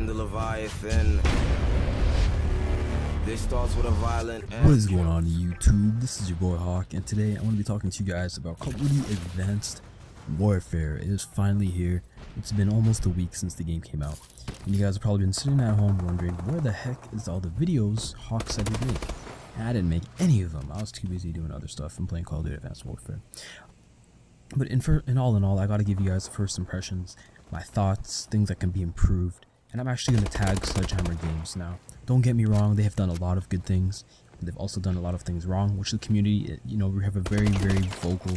Leviathan, the Leviathan. This starts with a violent What is going on YouTube? This is your boy Hawk, and today I want to be talking to you guys about Call of Duty Advanced Warfare. It is finally here. It's been almost a week since the game came out, and you guys have probably been sitting at home wondering where the heck is all the videos Hawk said he'd make. And I didn't make any of them. I was too busy doing other stuff and playing Call of Duty Advanced Warfare. But in all, I gotta give you guys the first impressions, my thoughts, things that can be improved, and I'm actually gonna tag Sledgehammer Games now. Don't get me wrong, they have done a lot of good things, but they've also done a lot of things wrong, which the community, you know, we have a very, very vocal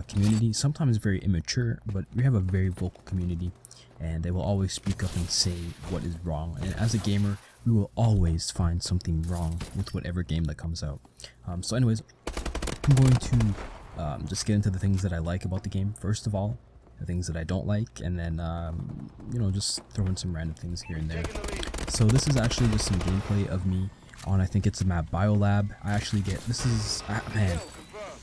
community, sometimes very immature, but we have a very vocal community, and they will always speak up and say what is wrong, and as a gamer, we will always find something wrong with whatever game that comes out. So anyways, I'm going to just get into the things that I like about the game, first of all, the things that I don't like, and then, you know, just throw in some random things here and there. So this is actually just some gameplay of me on, I think it's the map Biolab. I actually get, this is, man,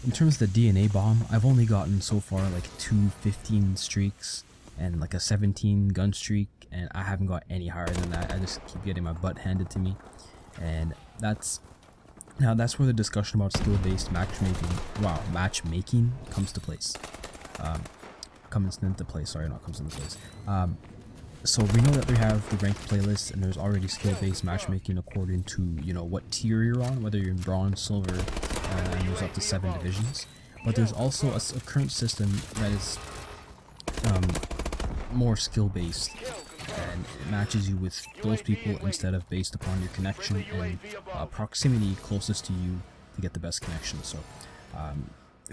in terms of the DNA bomb, I've only gotten so far like 2 15 streaks and like a 17 gun streak, and I haven't got any higher than that. I just keep getting my butt handed to me, and that's where the discussion about skill-based matchmaking comes into place. So we know that they have the ranked playlist, and there's already skill-based matchmaking according to, you know, what tier you're on, whether you're in bronze, silver, and there's up to 7 divisions. But there's also a current system that is more skill-based, and it matches you with those people instead of based upon your connection and proximity closest to you to get the best connection. So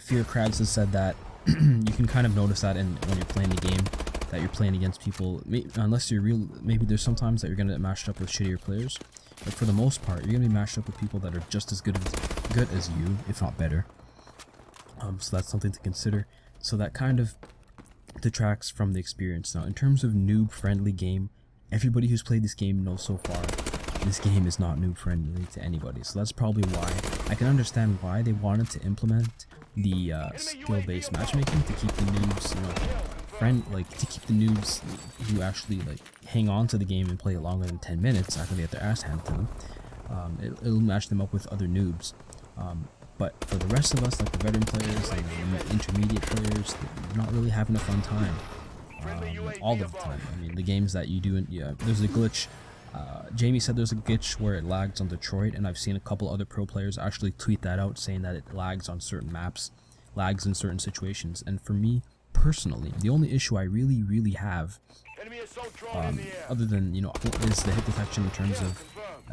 Fear Crabs has said that you can kind of notice that when you're playing the game, that you're playing against people, unless you're real, maybe there's sometimes that you're going to get matched up with shittier players, but for the most part you're going to be matched up with people that are just as good as you, if not better. So that's something to consider. So that kind of detracts from the experience. Now in terms of noob friendly game, everybody who's played this game knows so far this game is not noob friendly to anybody, so that's probably why I can understand why they wanted to implement the skill-based matchmaking to keep the noobs, you know, to keep the noobs who actually like hang on to the game and play it longer than 10 minutes after they get their ass handed to them. It'll match them up with other noobs. But for the rest of us, like the veteran players and the intermediate players, they're not really having a fun time all of the time. I mean, the games that you do, there's a glitch. Jamie said there's a glitch where it lags on Detroit, and I've seen a couple other pro players actually tweet that out, saying that it lags on certain maps, lags in certain situations. And for me personally, the only issue I really have, other than, you know, is the hit detection in terms of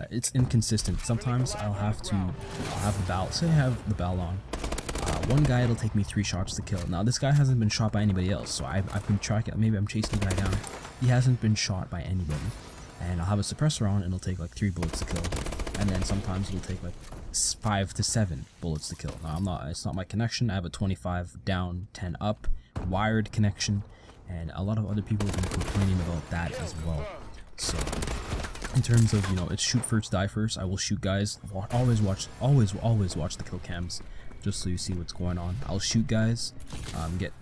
it's inconsistent. Sometimes I'll have the BAL, say I have the BAL on, one guy, it'll take me 3 shots to kill. Now this guy hasn't been shot by anybody else, so I've been tracking, maybe I'm chasing the guy down, he hasn't been shot by anybody, and I'll have a suppressor on and it'll take like 3 bullets to kill, and then sometimes it'll take like 5 to 7 bullets to kill. Now it's not my connection, I have a 25 down 10 up wired connection, and a lot of other people have been complaining about that as well. So in terms of, you know, it's shoot first, die first, I will shoot guys, always watch the kill cams, just so you see what's going on. I'll shoot guys, get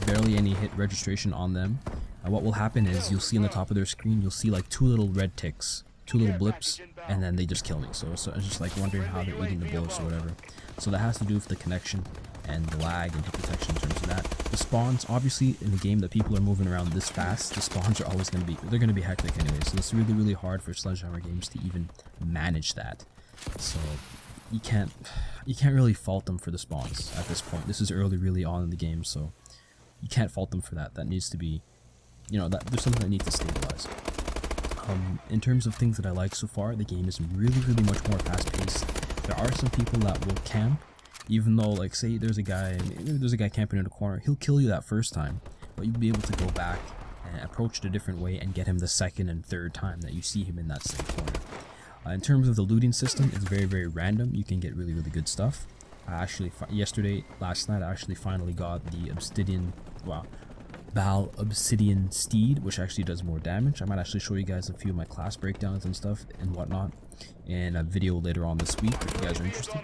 barely any hit registration on them. What will happen is you'll see on the top of their screen, you'll see like 2 little red ticks, 2 little blips, and then they just kill me. So it's just like wondering how they're eating the bullets or whatever. So that has to do with the connection and the lag and the protection in terms of that. The spawns, obviously in the game that people are moving around this fast, the spawns are always going to be hectic anyway. So it's really hard for Sledgehammer Games to even manage that. So you can't really fault them for the spawns at this point. This is really on in the game, so you can't fault them for that. That needs to be, you know, there's something that needs to stabilize. In terms of things that I like so far, the game is really much more fast paced. There are some people that will camp, even though, like, say there's a guy camping in a corner, he'll kill you that first time, but you'll be able to go back and approach it a different way and get him the second and third time that you see him in that same corner. In terms of the looting system, it's very random. You can get really good stuff. I actually, last night, I actually finally got the BAL Obsidian Steed, which actually does more damage. I might actually show you guys a few of my class breakdowns and stuff and whatnot in a video later on this week if you guys are interested.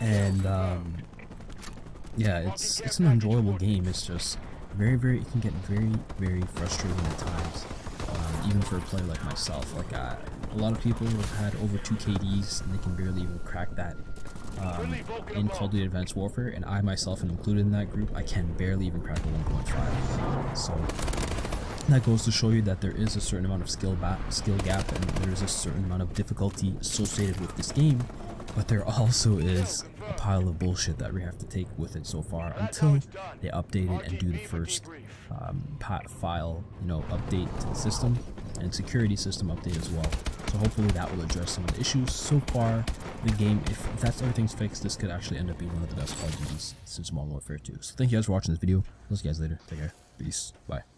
And yeah, it's an enjoyable game. It's just it can get very frustrating at times. even for a player like myself. Like a lot of people have had over 2 KDs and they can barely even crack that in Call of Duty Advanced Warfare, and I myself am included in that group. I can barely even crack a 1.5. So that goes to show you that there is a certain amount of skill gap, and there is a certain amount of difficulty associated with this game, but there also is a pile of bullshit that we have to take with it so far until they update it and do the first file, update to the system and security system update as well. So hopefully that will address some of the issues. So far, the game, if that's everything's fixed, this could actually end up being one of the best Call of Duties since Modern Warfare 2. So thank you guys for watching this video. I'll see you guys later. Take care. Peace. Bye.